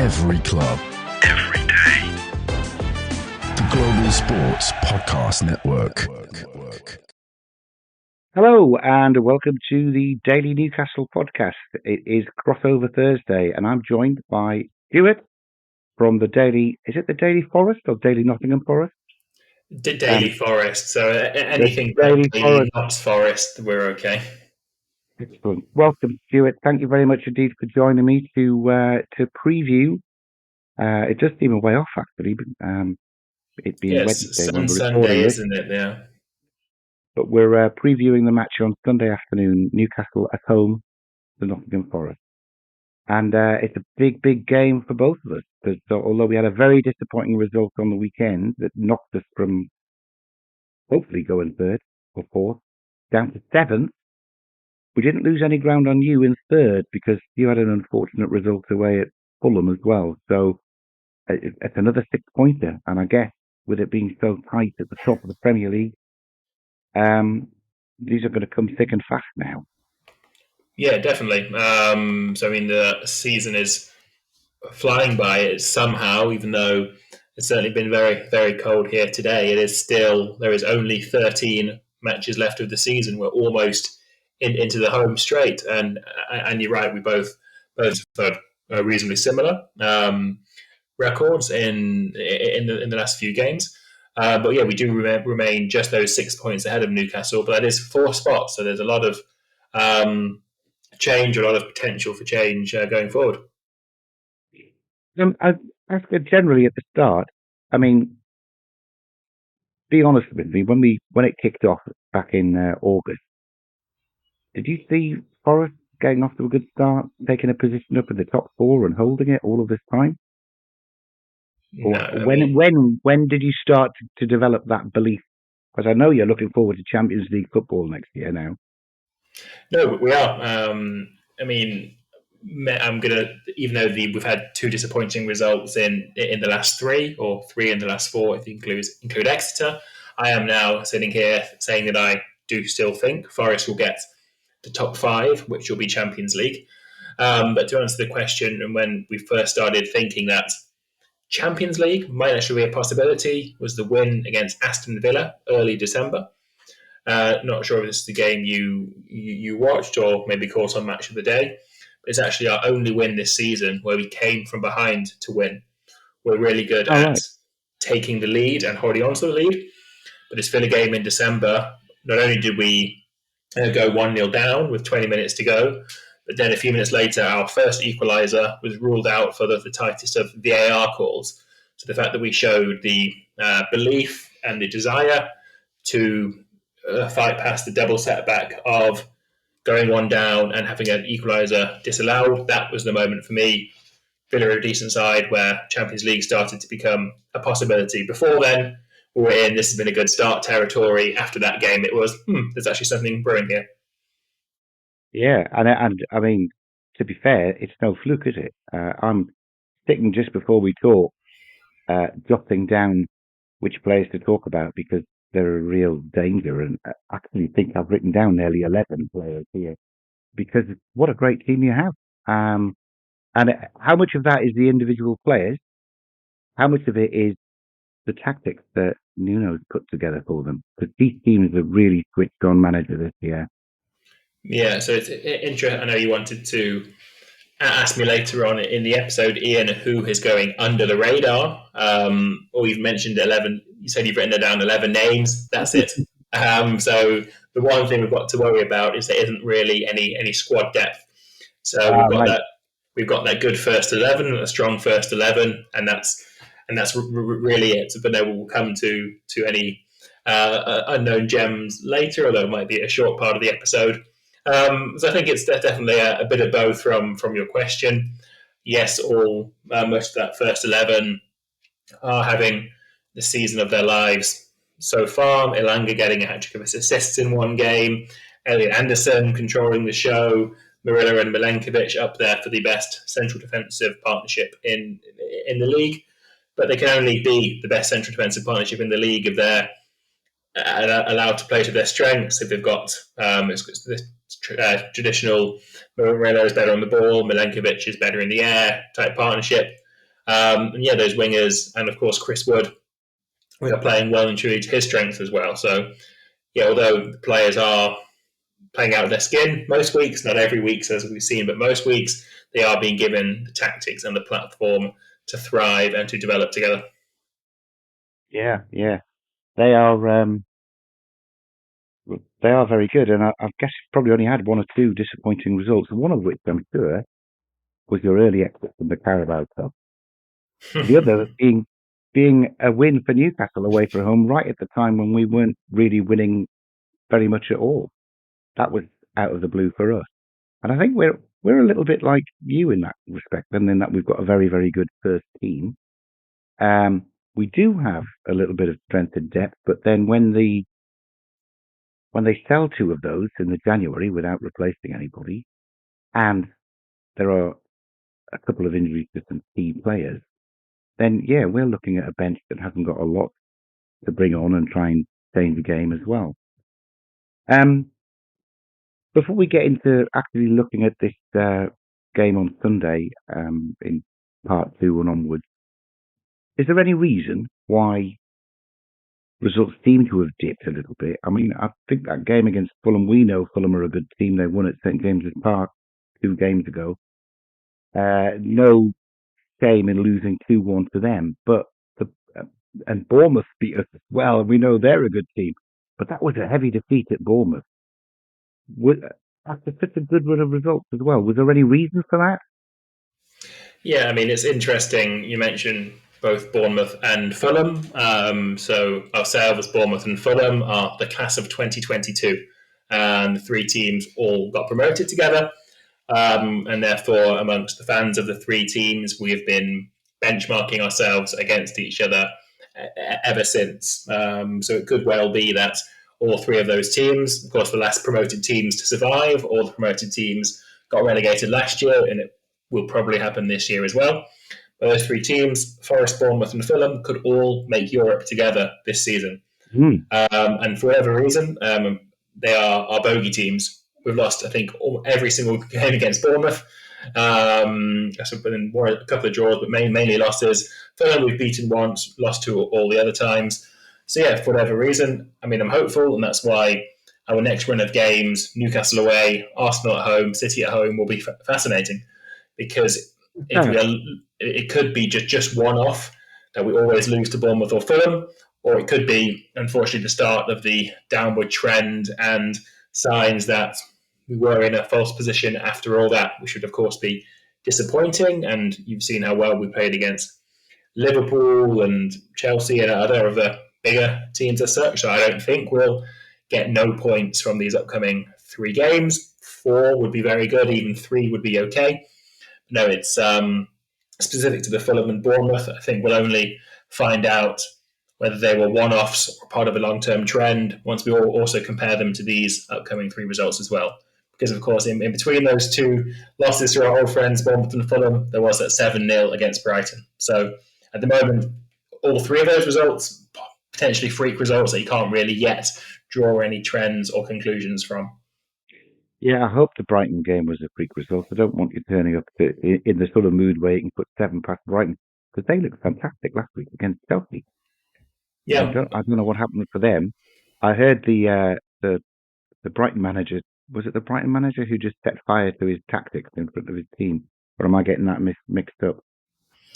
Every club. Every day. The Global Sports Podcast Network. Hello and welcome to the Daily Newcastle podcast. It is Crossover Thursday and I'm joined by Stuart from the Daily, is it the Daily Forest or Daily Nottingham Forest? The Daily Forest, so anything Daily Notts Forest, we're okay. Excellent. Welcome, Stuart. Thank you very much indeed for joining me to preview. It does seem a way off, actually, but it being Wednesday when we're recording Sunday, this. isn't it? Yeah. But we're previewing the match on Sunday afternoon, Newcastle at home to Nottingham Forest. And it's a big, big game for both of us. Because although we had a very disappointing result on the weekend that knocked us from hopefully going third or fourth down to seventh, we didn't lose any ground on you in third because you had an unfortunate result away at Fulham as well. So it's another 6-pointer. And I guess with it being so tight at the top of the Premier League, these are going to come thick and fast now. Yeah, definitely. So, I mean, the season is flying by somehow, even though it's certainly been very, very cold here today. There is only 13 matches left of the season. We're almost into the home straight. And you're right, we both have reasonably similar records in the last few games. But yeah, we do remain just those 6 points ahead of Newcastle, but that is 4 spots. So there's a lot of change, a lot of potential for change going forward. I ask generally at the start, I mean, be honest with me, when it kicked off back in August, did you see Forest getting off to a good start, taking a position up in the top 4 and holding it all of this time? Or No, when did you start to develop that belief? Because I know you're looking forward to Champions League football next year now. No, we are. I mean, I'm gonna, even though we've had 2 disappointing results in the last 3, or 3 in the last 4, if you include Exeter, I am now sitting here saying that I do still think Forest will get the top 5, which will be Champions League. But to answer the question, and when we first started thinking that Champions League might actually be a possibility, was the win against Aston Villa early December. Not sure if this is the game you watched or maybe caught on Match of the Day. But it's actually our only win this season where we came from behind to win. We're really good at taking the lead and holding on to the lead. But this Villa game in December, not only did we go 1-0 down with 20 minutes to go, but then a few minutes later, our first equaliser was ruled out for the tightest of VAR calls. So the fact that we showed the belief and the desire to fight past the double setback of going 1 down and having an equaliser disallowed, that was the moment for me. Villa are a decent side where Champions League started to become a possibility. Before then, we were in, this has been a good start territory. After that game, it was, there's actually something brewing here. Yeah, and I mean, to be fair, it's no fluke, is it? I'm sitting just before we talk, jotting down which players to talk about because they're a real danger. And I actually think I've written down nearly 11 players here because what a great team you have. And how much of that is the individual players? How much of it is the tactics that Nuno's put together for them? Because these teams are really switched on manager this year. Yeah, so it's interesting. I know you wanted to ask me later on in the episode, Iain, who is going under the radar. Or you've mentioned 11. You said you've written down 11 names. That's it. So the one thing we've got to worry about is there isn't really any squad depth. So we've got that good first 11, a strong first 11, and that's really it. But then we'll come to any unknown gems later, although it might be a short part of the episode. So I think it's definitely a bit of both from your question. Yes, all most of that first 11 are having the season of their lives so far. Elanga getting a hat-trick of assists in one game, Elliot Anderson controlling the show, Murillo and Milenkovic up there for the best central defensive partnership in the league. But they can only be the best central defensive partnership in the league if they're allowed to play to their strengths. If they've got traditional, Murillo is better on the ball, Milenkovic is better in the air type partnership. And yeah, those wingers, and of course Chris Wood, we are playing well and truly to his strengths as well. So yeah, although the players are playing out of their skin most weeks, not every week as we've seen, but most weeks they are being given the tactics and the platform to thrive and to develop together. Yeah, yeah, they are. They are very good, and I guess you've probably only had one or two disappointing results, one of which I'm sure was your early exit from the Carabao Cup. The other being a win for Newcastle away from home, right at the time when we weren't really winning very much at all. That was out of the blue for us, and I think we're a little bit like you in that respect, and in that we've got a very very good first team. We do have a little bit of strength and depth, but then when they sell two of those in the January without replacing anybody, and there are a couple of injuries to some key players, then yeah, we're looking at a bench that hasn't got a lot to bring on and try and change the game as well. Before we get into actually looking at this game on Sunday in part two and onwards, is there any reason why results seem to have dipped a little bit? I mean, I think that game against Fulham, we know Fulham are a good team. They won at St James's Park 2 games ago. No shame in losing 2-1 to them, but and Bournemouth beat us as well, and we know they're a good team. But that was a heavy defeat at Bournemouth. After such a good run of results as well, was there any reason for that? Yeah, I mean, it's interesting. You mentioned both Bournemouth and Fulham. So ourselves, Bournemouth and Fulham, are the class of 2022. And the three teams all got promoted together. And therefore, amongst the fans of the three teams, we have been benchmarking ourselves against each other ever since. So it could well be that all three of those teams, of course, the last promoted teams to survive, all the promoted teams got relegated last year, and it will probably happen this year as well. But those three teams, Forest, Bournemouth, and Fulham, could all make Europe together this season. And for whatever reason, they are our bogey teams. We've lost, I think, every single game against Bournemouth. So been a couple of draws, but mainly losses. Fulham we've beaten once, lost to all the other times. So yeah, for whatever reason, I mean, I'm hopeful, and that's why our next run of games, Newcastle away, Arsenal at home, City at home, will be fascinating, because it could be just one off that we always lose to Bournemouth or Fulham, or it could be, unfortunately, the start of the downward trend and signs that we were in a false position after all that, which would, of course, be disappointing. And you've seen how well we played against Liverpool and Chelsea and other of the bigger teams as such. So I don't think we'll get no points from these upcoming 3 games. 4 would be very good. Even 3 would be okay. No, it's specific to the Fulham and Bournemouth. I think we'll only find out whether they were one-offs or part of a long-term trend once we also compare them to these upcoming 3 results as well. Because, of course, in between those 2 losses to our old friends, Bournemouth and Fulham, there was that 7-0 against Brighton. So at the moment, all 3 of those results, potentially freak results that you can't really yet draw any trends or conclusions from. Yeah, I hope the Brighton game was a freak result. I don't want you turning up in the sort of mood where you can put 7 past Brighton, because they looked fantastic last week against Chelsea. Yeah, I don't know what happened for them. I heard the Brighton manager, was it the Brighton manager who just set fire to his tactics in front of his team? Or am I getting that mixed up?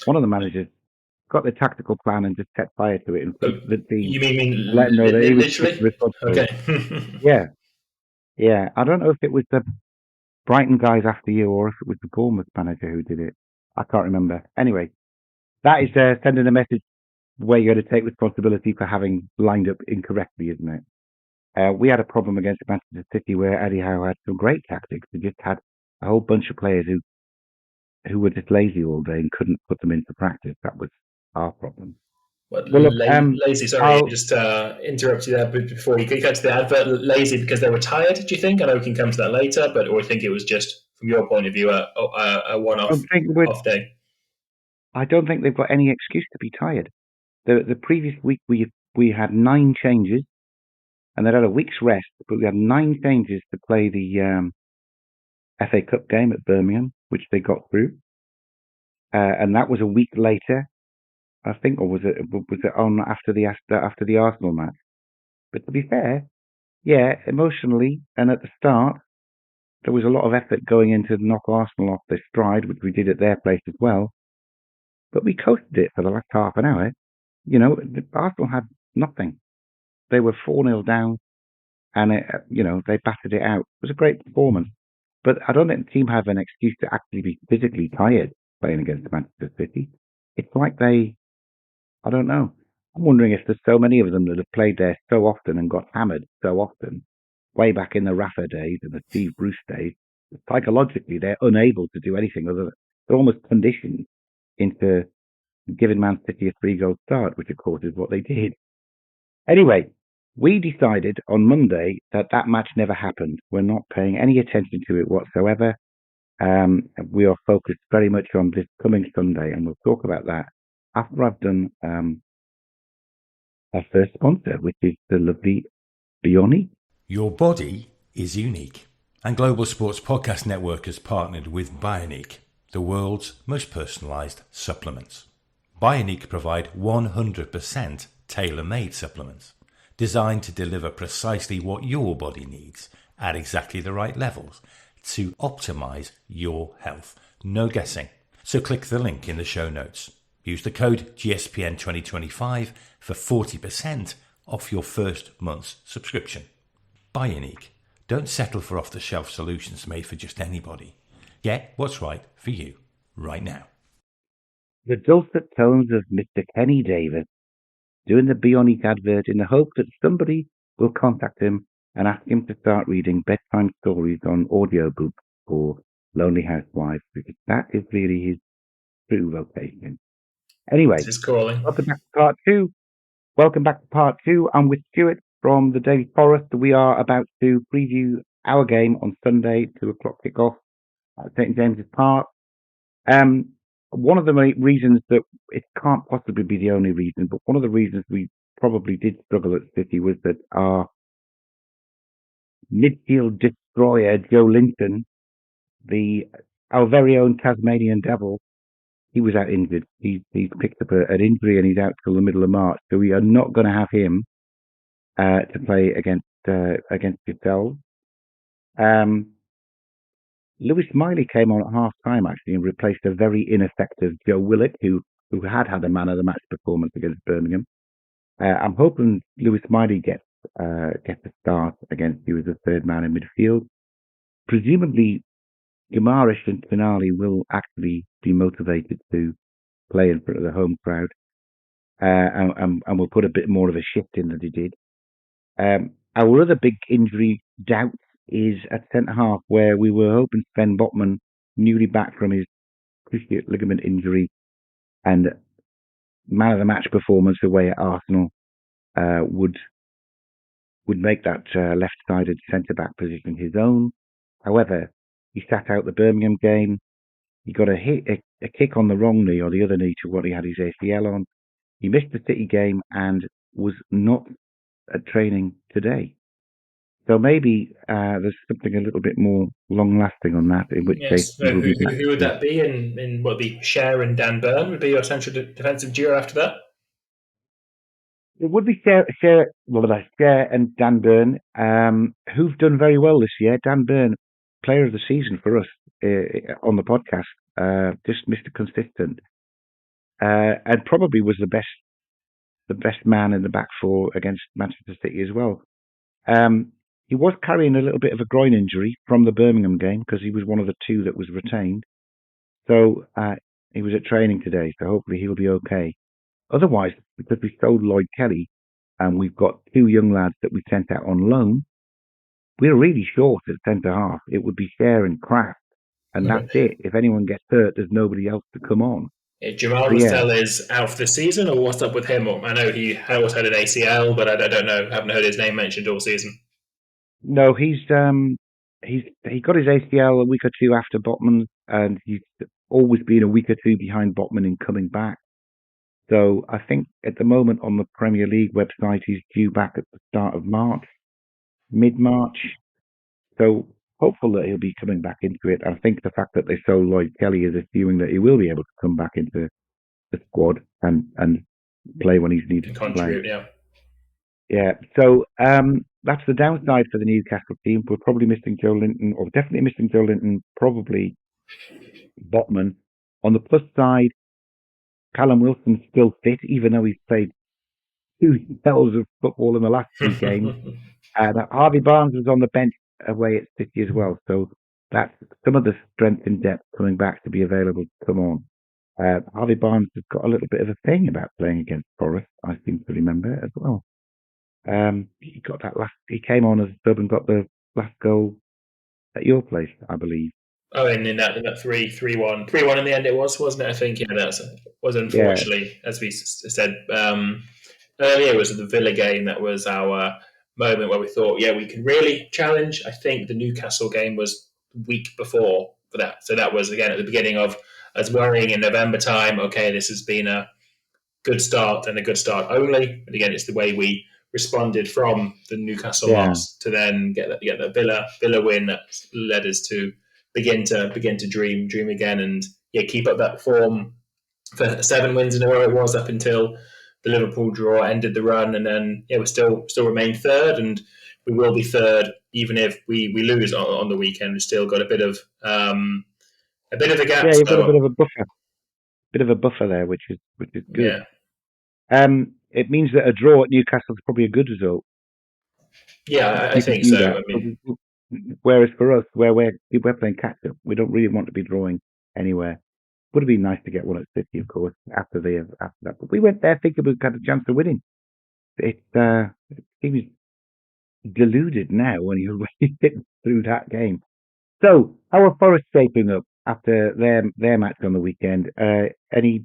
One of the managers got the tactical plan and just set fire to it in front of the team. You mean let him know that he was literally? Okay. Yeah. I don't know if it was the Brighton guys after you or if it was the Bournemouth manager who did it. I can't remember. Anyway, that is sending a message where you're going to take responsibility for having lined up incorrectly, isn't it? We had a problem against Manchester City where Eddie Howe had some great tactics. He just had a whole bunch of players who were just lazy all day and couldn't put them into practice. That was our problem. Well, look, lazy. Sorry, just interrupt you there before you get to the advert. Lazy because they were tired. Do you think? I know we can come to that later, but or think it was just from your point of view a one-off off day. I don't think they've got any excuse to be tired. The previous week we had 9 changes, and they had a week's rest, but we had 9 changes to play the FA Cup game at Birmingham, which they got through. and that was a week later, I think, or was it on after the Arsenal match? But to be fair, yeah, emotionally and at the start, there was a lot of effort going into knock Arsenal off their stride, which we did at their place as well. But we coasted it for the last half an hour. Arsenal had nothing. They were 4-0 down, and they battered it out. It was a great performance. But I don't think the team have an excuse to actually be physically tired playing against Manchester City. It's like I don't know. I'm wondering if there's so many of them that have played there so often and got hammered so often, way back in the Rafa days and the Steve Bruce days, psychologically they're unable to do anything other than they're almost conditioned into giving Man City a 3-goal start, which of course is what they did. Anyway, we decided on Monday that match never happened. We're not paying any attention to it whatsoever. We are focused very much on this coming Sunday, and we'll talk about that after I've done our first sponsor, which is the lovely Bioniq. Your body is unique, and Global Sports Podcast Network has partnered with Bioniq, the world's most personalised supplements. Bioniq provide 100% tailor-made supplements designed to deliver precisely what your body needs at exactly the right levels to optimise your health. No guessing. So click the link in the show notes. Use the code GSPN 2025 for 40% off your first month's subscription. Bioniq. Don't settle for off-the-shelf solutions made for just anybody. Get what's right for you right now. The dulcet tones of Mr. Kenny Davis doing the Bioniq advert in the hope that somebody will contact him and ask him to start reading bedtime stories on audiobooks for Lonely Housewives, because that is really his true vocation. Anyway, welcome back to part two. I'm with Stuart from the Daily Forest. We are about to preview our game on Sunday, 2:00 kickoff at St James's Park. One of the reasons that it can't possibly be the only reason, but one of the reasons we probably did struggle at City was that our midfield destroyer, Joe Linton, our very own Tasmanian Devil, he was out injured. He's picked up an injury and he's out till the middle of March. So we are not going to have him to play against yourselves. Lewis Miley came on at half time actually and replaced a very ineffective Joe Willock who had a man of the match performance against Birmingham. I'm hoping Lewis Miley gets a start against you as a third man in midfield. Presumably, Guimaraes and Tonali will actually be motivated to play in front of the home crowd, and will put a bit more of a shift in than he did. Our other big injury doubt is at centre-half, where we were hoping Sven Botman, newly back from his cruciate ligament injury and man-of-the-match performance away at Arsenal, would make that left-sided centre-back position his own. However, he sat out the Birmingham game. He got a kick on the wrong knee or the other knee to what he had his ACL on. He missed the City game and was not at training today. So maybe there's something a little bit more long-lasting on that. In which case, so who would that be? And what would be Cher and Dan Burn would be your central defensive duo after that? It would be Cher and Dan Burn, who've done very well this year. Dan Burn, player of the season for us on the podcast, just Mr. Consistent, and probably was the best man in the back four against Manchester City as well. He was carrying a little bit of a groin injury from the Birmingham game because he was one of the two that was retained. So he was at training today, so hopefully he'll be okay. Otherwise, because we sold Lloyd Kelly and we've got two young lads that we sent out on loan, we're really short at centre-half. It would be Cher and Kraft, and that's it. If anyone gets hurt, there's nobody else to come on. Jamal Roussel is out for the season, or what's up with him? I know he always had an ACL, but I don't know. I haven't heard his name mentioned all season. No, he got his ACL a week or two after Botman, and he's always been a week or two behind Botman in coming back. So I think at the moment on the Premier League website, he's due back at the start of March, mid-March. So hopeful that he'll be coming back into it. I think the fact that they sold Lloyd Kelly is assuming that he will be able to come back into the squad and play when he's needed to play. Yeah. Yeah, so that's the downside for the Newcastle team. We're probably missing Joe Linton, or definitely missing Joe Linton, probably Botman. On the plus side, Callum Wilson's still fit, even though he's played 2 spells of football in the last 3 games. Harvey Barnes was on the bench away at City as well, so that's some of the strength in depth coming back to be available to come on. Harvey Barnes has got a little bit of a thing about playing against Forest, I seem to remember as well. He got that he came on as a sub and got the last goal at your place, I believe. Oh, and in that 3-1 in the end it wasn't it? I think that was unfortunately, as we said earlier, it was the Villa game that was our moment where we thought, we can really challenge. I think the Newcastle game was the week before for that, so that was again at the beginning of us worrying in November time. Okay, this has been a good start and a good start only. But again, it's the way we responded from the Newcastle loss to then get the Villa win that led us to begin to dream again and keep up that form for 7 wins in a row. It was up until the Liverpool draw ended the run, and then we still remain third, and we will be third even if we lose on the weekend. We've still got a bit of a gap. Yeah, you've got a bit of a buffer there, which is good. Yeah. It means that a draw at Newcastle is probably a good result. Yeah, I think so. I mean, whereas for us, where we're playing catch up, we don't really want to be drawing anywhere. Would have been nice to get one at City, of course, after that. But we went there thinking we had a chance of winning. It seems deluded now when you're really through that game. So, how are Forest shaping up after their match on the weekend? Any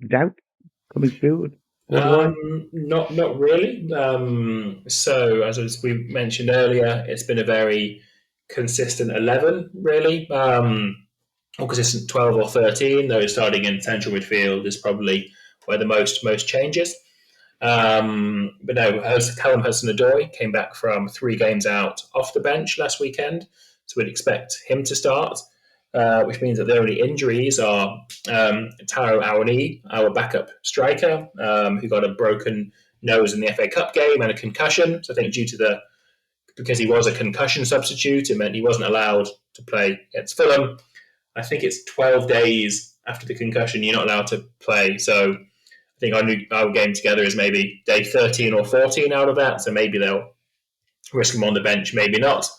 doubt coming through? Not really. So, as we mentioned earlier, it's been a very consistent 11, really. Or consistent 12 or 13, though starting in central midfield is probably where the most changes. But no, Callum Hudson-Odoi came back from 3 games out off the bench last weekend, so we'd expect him to start, which means that the only injuries are Taro Awani, our backup striker, who got a broken nose in the FA Cup game and a concussion. So I think because he was a concussion substitute, it meant he wasn't allowed to play against Fulham. I think it's 12 days after the concussion you're not allowed to play. So I think our game together is maybe day 13 or 14 out of that. So maybe they'll risk him on the bench, maybe not.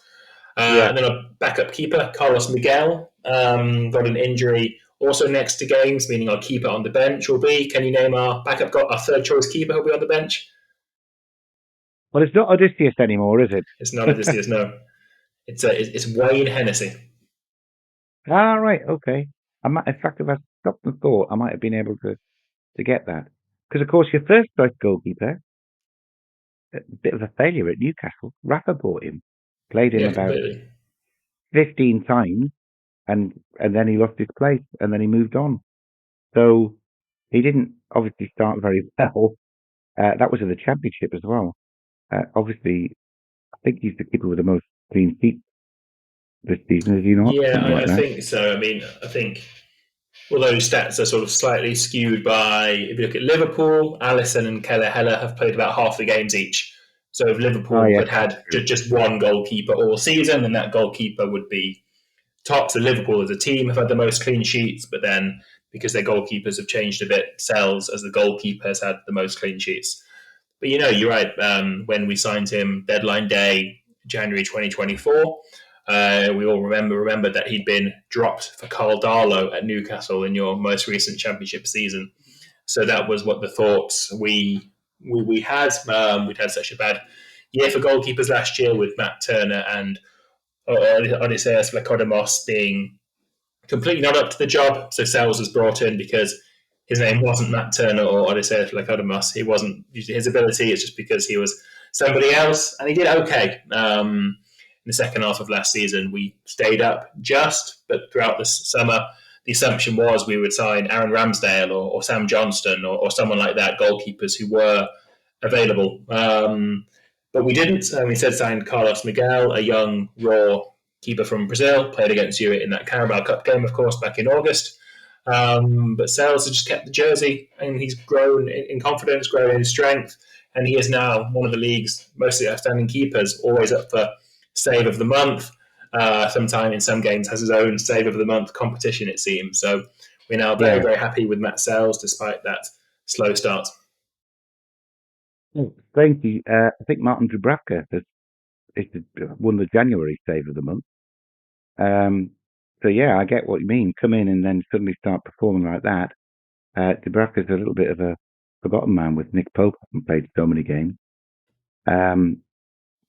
And then a backup keeper, Carlos Miguel, got an injury also next to games, meaning our keeper on the bench will be. Can you name our third choice keeper who'll be on the bench? Well, it's not Odysseus anymore, is it? It's not Odysseus, no. It's Wayne Hennessy. Ah, right, okay. In fact, if I stopped and thought, I might have been able to get that. Because, of course, your first choice goalkeeper, a bit of a failure at Newcastle. Rafa bought him, played him about 15 times, and then he lost his place, and then he moved on. So he didn't obviously start very well. That was in the Championship as well. Obviously, I think he's the keeper with the most clean sheets this season, is he not? Yeah, I think so. I mean, I think although stats are sort of slightly skewed by, if you look at Liverpool, Alisson and Kelleher have played about half the games each. So if Liverpool had just one goalkeeper all season, then that goalkeeper would be top. So Liverpool as a team have had the most clean sheets, but then because their goalkeepers have changed a bit, Sells as the goalkeeper has had the most clean sheets. But you're right. When we signed him, deadline day, January 2024, we all remember that he'd been dropped for Carl Darlow at Newcastle in your most recent Championship season. So that was what the thoughts we had. We'd had such a bad year for goalkeepers last year with Matt Turner and Odysseus Vlachodimos being completely not up to the job. So Sells was brought in because his name wasn't Matt Turner or Odysseus Vlachodimos. He wasn't using his ability. It's just because he was somebody else, and he did okay. In the second half of last season, we stayed up but throughout the summer, the assumption was we would sign Aaron Ramsdale or Sam Johnston or someone like that, goalkeepers who were available. But we didn't. We instead signed Carlos Miguel, a young, raw keeper from Brazil, played against you in that Carabao Cup game, of course, back in August. But Sales has just kept the jersey, and he's grown in confidence, grown in strength, and he is now one of the league's mostly outstanding keepers, always up for save of the month. Sometime in some games has his own save of the month competition, it seems. So we're now very, very happy with Matt Sales despite that slow start. Thank you. I think Martin Dubravka has won the January save of the month. So yeah, I get what you mean. Come in and then suddenly start performing like that. Dubravka's a little bit of a forgotten man with Nick Pope, having played so many games.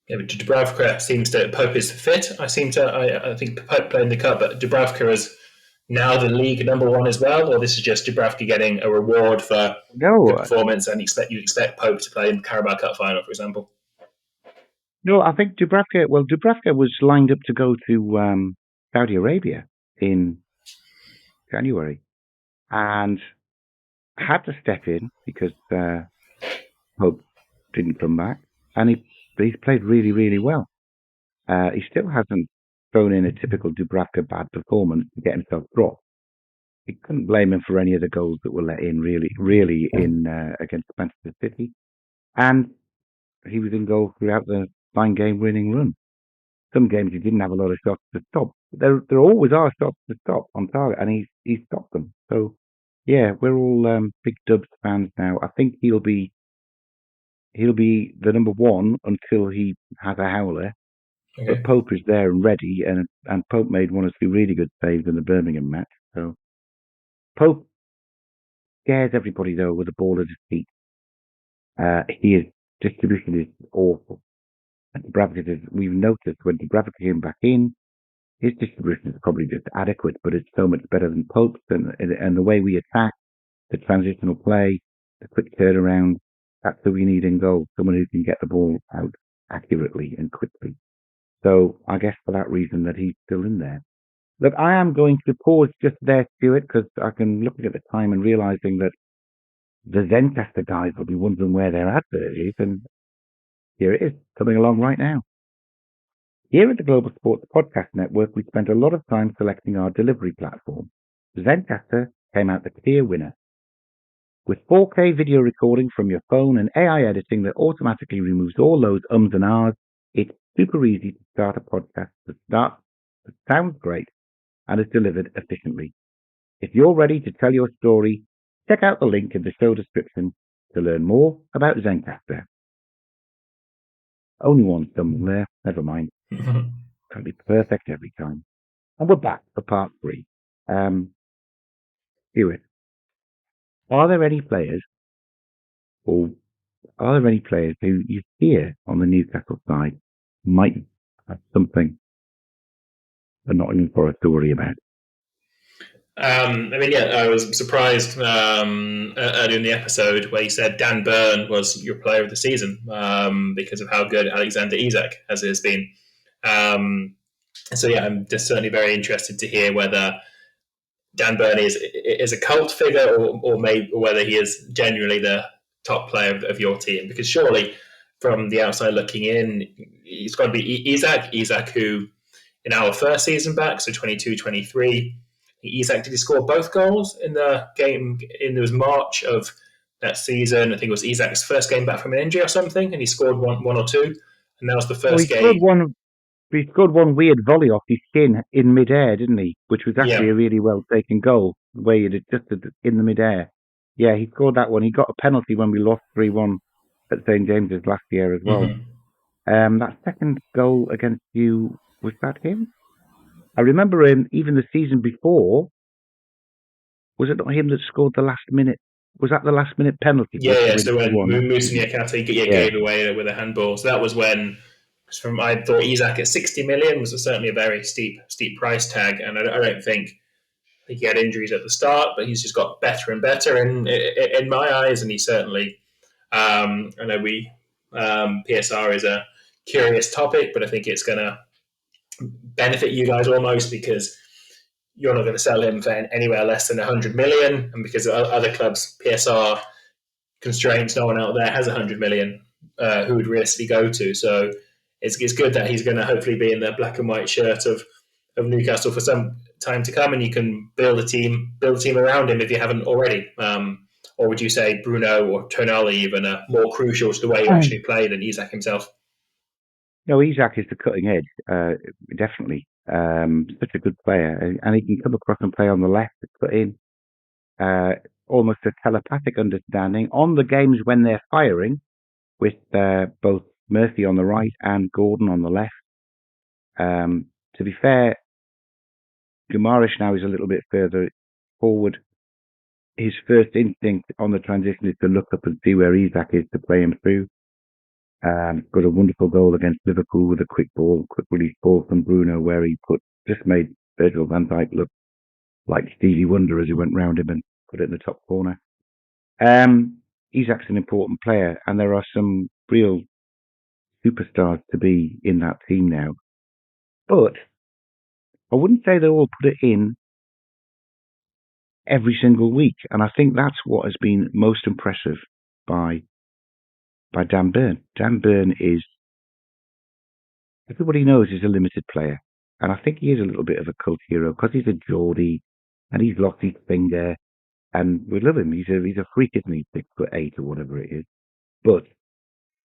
Yeah, but Dubravka seems to Pope is fit. I think Pope played in the cup, but Dubravka is now the league number one as well, or this is just Dubravka getting a reward for good performance, and you expect Pope to play in the Carabao Cup final, for example? No, I think Dubravka was lined up to go to Saudi Arabia in January, and had to step in because Pope didn't come back, and he's played really, really well. He still hasn't thrown in a typical Dubravka bad performance to get himself dropped. You couldn't blame him for any of the goals that were let in, really in against Manchester City, and he was in goal throughout the 9-game winning run. Some games he didn't have a lot of shots to stop. There always are shots to stop on target, and he stopped them. So yeah, we're all big Dubs fans now. I think he'll be the number one until he has a howler. Okay. But Pope is there and ready, and Pope made one or two really good saves in the Birmingham match. So Pope scares everybody though with the ball at his feet. His distribution is awful. And Dubravka, we've noticed when Dubravka came back in, his distribution is probably just adequate, but it's so much better than Pope's. And the way we attack, the transitional play, the quick turnaround, that's what we need in goal. Someone who can get the ball out accurately and quickly. So I guess for that reason that he's still in there. Look, I am going to pause just there, Stuart, because I can look at the time and realizing that the Zencastr guys will be wondering where their advert is, and here it is, coming along right now. Here at the Global Sports Podcast Network, we spent a lot of time selecting our delivery platform. Zencastr came out the clear winner. With 4K video recording from your phone and AI editing that automatically removes all those ums and ahs, it's super easy to start a podcast that sounds great and is delivered efficiently. If you're ready to tell your story, check out the link in the show description to learn more about Zencastr. Only one stumble there, never mind. It'll be perfect every time. And we're back for part 3. Stuart, are there any players who you fear on the Newcastle side might have something they're not in for a story about? I was surprised earlier in the episode where you said Dan Burn was your player of the season because of how good Alexander Isak has been. I'm just certainly very interested to hear whether Dan Burn is a cult figure or whether he is genuinely the top player of your team. Because surely, from the outside looking in, it's got to be Isak who, in our first season back, so 22-23, Isak, did he score both goals in the game? It was March of that season. I think it was Isak's first game back from an injury or something, and he scored one or two. And that was the first game. He scored one weird volley off his shin in midair, didn't he? Which was actually a really well taken goal, the way he adjusted in the midair. Yeah, he scored that one. He got a penalty when we lost 3-1 at St James's last year as well. Mm-hmm. That second goal against you, was that him? I remember him even the season before. Was it not him that scored the last minute? Was that the last minute penalty? Yeah. So when Musa Niakate gave away with a handball. So that was when, I thought Isak at 60 million was certainly a very steep price tag, and I don't think he had injuries at the start, but he's just got better and better in my eyes, and he certainly. I know PSR is a curious topic, but I think it's going to benefit you guys almost because you're not going to sell him for anywhere less than 100 million, and because of other clubs' PSR constraints, no one out there has 100 million. who would realistically go to. So it's good that he's going to hopefully be in the black and white shirt of Newcastle for some time to come, and you can build a team around him if you haven't already. Or would you say Bruno or Tonali even are more crucial to the way you actually play than Isak himself? No, Isak is the cutting edge, definitely. Such a good player, and he can come across and play on the left, put in almost a telepathic understanding on the games when they're firing, with both Murphy on the right and Gordon on the left. To be fair, Guimaraes now is a little bit further forward. His first instinct on the transition is to look up and see where Isak is to play him through. Got a wonderful goal against Liverpool with a quick release ball from Bruno, where he just made Virgil van Dijk look like Stevie Wonder as he went round him and put it in the top corner. Isak's an important player, and there are some real superstars to be in that team now. But I wouldn't say they all put it in every single week, and I think that's what has been most impressive by Dan Burn. Dan Burn is, everybody knows he's a limited player, and I think he is a little bit of a cult hero because he's a Geordie and he's lost his finger, and we love him. He's a freak, isn't he? 6'8" or whatever it is. But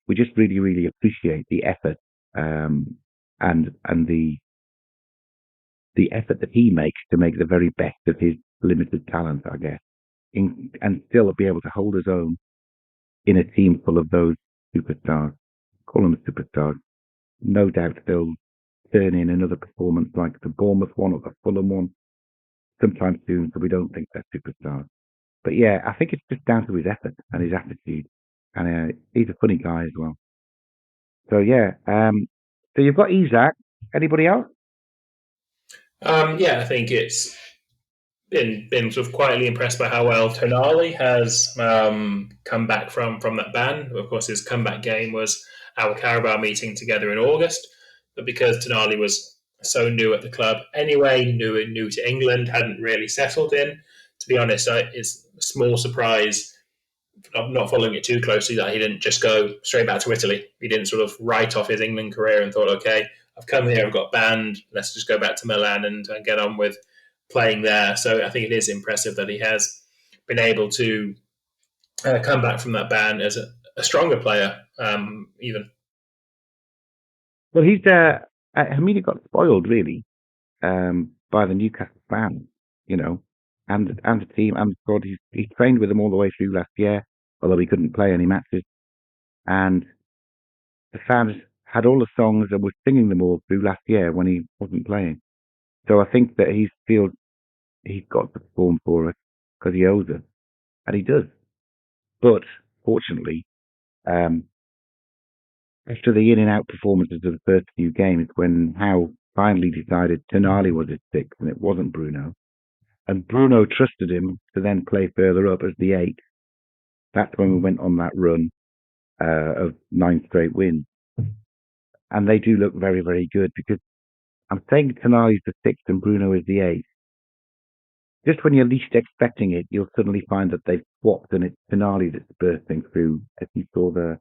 we just really, really appreciate the effort and the effort that he makes to make the very best of his limited talent, I guess, and still be able to hold his own in a team full of those superstars. Call them superstars. No doubt they'll turn in another performance like the Bournemouth one or the Fulham one sometime soon, so we don't think they're superstars. But yeah, I think it's just down to his effort and his attitude. And he's a funny guy as well. So yeah, so you've got Isak. Anybody else? I think it's been sort of quietly impressed by how well Tonali has come back from that ban. Of course, his comeback game was our Carabao meeting together in August, but because Tonali was so new at the club anyway, new to England, hadn't really settled in. To be honest, it's a small surprise, not following it too closely, that he didn't just go straight back to Italy. He didn't sort of write off his England career and thought, okay, I've come here, I've got banned, let's just go back to Milan and get on with playing there. So I think it is impressive that he has been able to come back from that ban as a stronger player, even. Well, he got spoiled really by the Newcastle fans, and the team and the squad. He trained with them all the way through last year, although he couldn't play any matches. And the fans had all the songs and were singing them all through last year when he wasn't playing. So I think that he feels he's got to perform for us because he owes us, and he does. But fortunately, after the in and out performances of the first few games, when Howe finally decided Tonali was his sixth and it wasn't Bruno, and Bruno trusted him to then play further up as the eighth, that's when we went on that run of 9 straight wins. And they do look very, very good, because I'm saying Tonali's the sixth and Bruno is the eighth. Just when you're least expecting it, you'll suddenly find that they've swapped and it's Tonali that's bursting through. As you saw the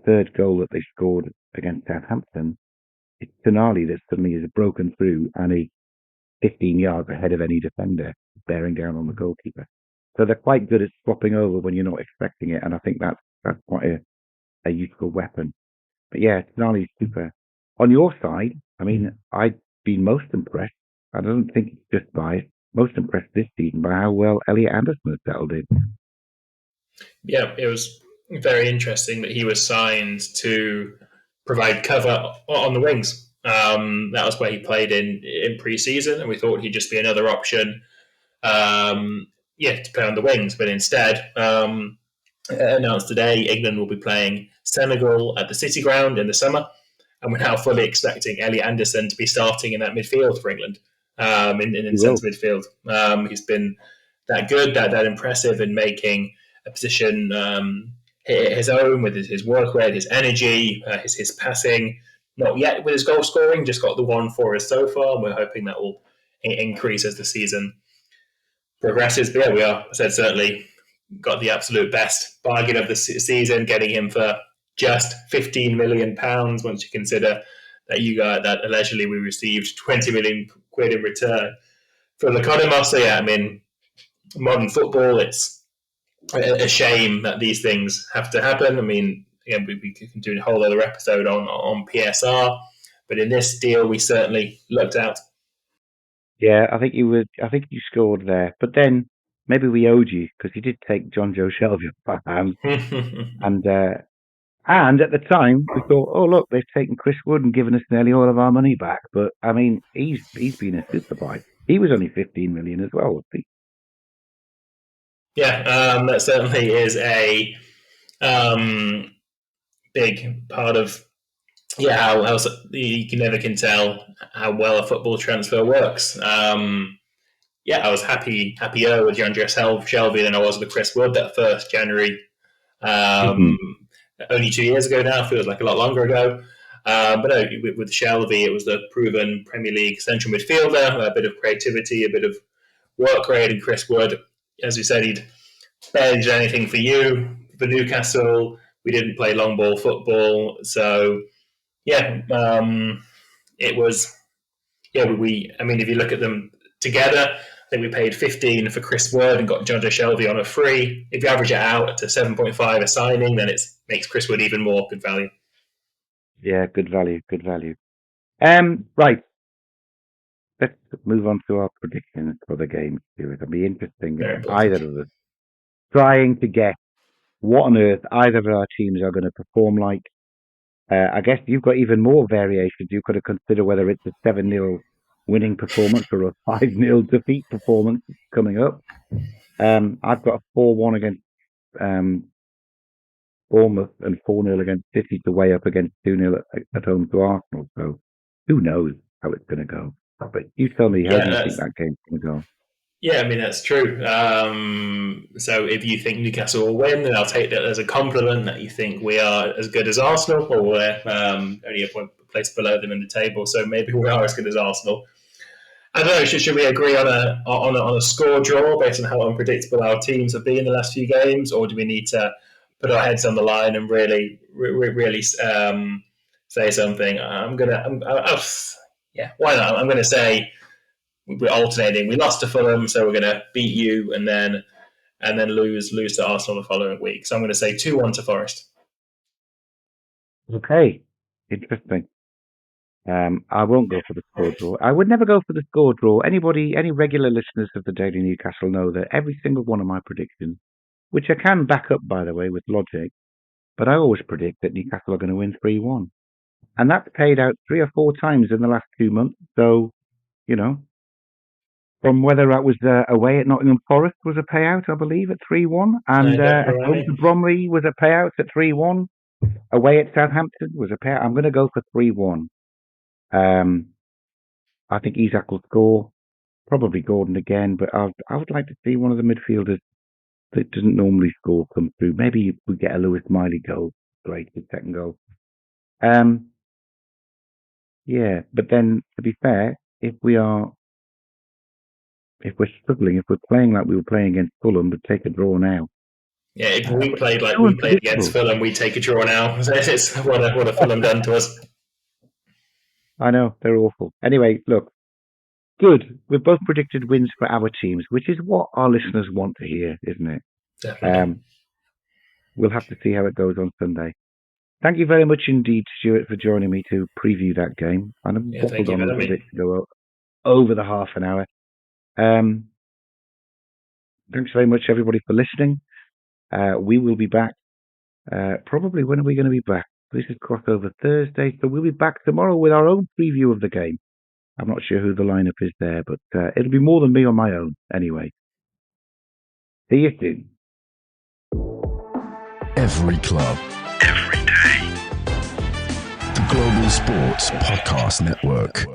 third goal that they scored against Southampton, it's Tonali that suddenly is broken through and is 15 yards ahead of any defender, bearing down on the goalkeeper. So they're quite good at swapping over when you're not expecting it, and I think that's quite a useful weapon. But yeah, Tonali's super. On your side, I mean, I've been most impressed. I don't think it's just biased. Most impressed this season by how well Elliot Anderson has settled in. Yeah, it was very interesting that he was signed to provide cover on the wings. That was where he played in pre-season, and we thought he'd just be another option, to play on the wings. But instead, announced today, England will be playing Senegal at the City Ground in the summer, and we're now fully expecting Elliot Anderson to be starting in that midfield for England, in centre midfield. He's been that good, that impressive in making a position his own, with his work rate, his energy, his passing. Not yet with his goal scoring, just got the one for us so far, and we're hoping that will increase as the season progresses. But yeah, we are, I said, certainly got the absolute best bargain of the season, getting him for just £15 million once you consider that that allegedly we received 20 million quid in return from the Codemos. So yeah, I mean, modern football, it's a shame that these things have to happen. I mean, again, we can do a whole other episode on PSR, but in this deal, we certainly looked out. Yeah, I think you scored there, but then maybe we owed you because you did take John Joe Shelby off our hands, and at the time we thought, oh look, they've taken Chris Wood and given us nearly all of our money back. But I mean, he's been a super buy. He was only 15 million as well, was he? Yeah, that certainly is a big part of how you never can tell how well a football transfer works. I was happier with DeAndre Shelby than I was with Chris Wood that first January. Only 2 years ago now, feels like a lot longer ago. But no, with Shelby, it was the proven Premier League central midfielder, a bit of creativity, a bit of work rate, and Chris Wood, as we said, he'd barely did anything for Newcastle. We didn't play long ball football, so it was. I mean, if you look at them together, I think we paid 15 for Chris Wood and got John Joe Shelby on a free. If you average it out to 7.5 a signing, then it makes Chris Wood even more good value. Yeah, good value. Right. Let's move on to our predictions for the game, Stuart. It'll be interesting. Either of us trying to guess what on earth either of our teams are going to perform like. I guess you've got even more variations. You've got to consider whether it's a 7-0 winning performance or a 5-0 defeat performance coming up. I've got a 4-1 against Bournemouth and 4-0 against City to weigh up against 2-0 at home to Arsenal. So who knows how it's going to go. But you tell me, how do you think that game's going to go? Yeah, I mean, that's true. So if you think Newcastle will win, then I'll take that as a compliment that you think we are as good as Arsenal, or we're only a place below them in the table. So maybe we are as good as Arsenal. I don't know, should we agree on a score draw based on how unpredictable our teams have been in the last few games, or do we need to put our heads on the line and really say something? Why not? I'm going to say we're alternating. We lost to Fulham, so we're going to beat you and then lose to Arsenal the following week. So I'm going to say 2-1 to Forest. Okay, interesting. I won't go for the score draw. I would never go for the score draw. Any regular listeners of the Daily Newcastle know that every single one of my predictions, which I can back up, by the way, with logic, but I always predict that Newcastle are going to win 3-1. And that's paid out 3 or 4 times in the last 2 months. So, from whether that was away at Nottingham Forest was a payout, I believe, at 3-1. And at home to Bromley was a payout at 3-1. Away at Southampton was a payout. I'm going to go for 3-1. I think Isak will score, probably Gordon again, but I would like to see one of the midfielders that doesn't normally score come through. Maybe we get a Lewis Miley goal. Great, his second goal. Yeah, but then to be fair, if we're struggling, if we're playing like we were playing against Fulham, but take a draw now. Yeah, if we played like we played against Fulham, we'd take a draw now. It's what have Fulham done to us. I know, they're awful. Anyway, look, good. We've both predicted wins for our teams, which is what our listeners want to hear, isn't it? Definitely. We'll have to see how it goes on Sunday. Thank you very much indeed, Stuart, for joining me to preview that game. And I've waffled on a little bit to go over the half an hour. Thanks very much, everybody, for listening. We will be back. Probably, when are we going to be back? This is crossover Thursday, so we'll be back tomorrow with our own preview of the game. I'm not sure who the lineup is there, but it'll be more than me on my own anyway. See you soon. Every club, every day. The Global Sports Podcast Network.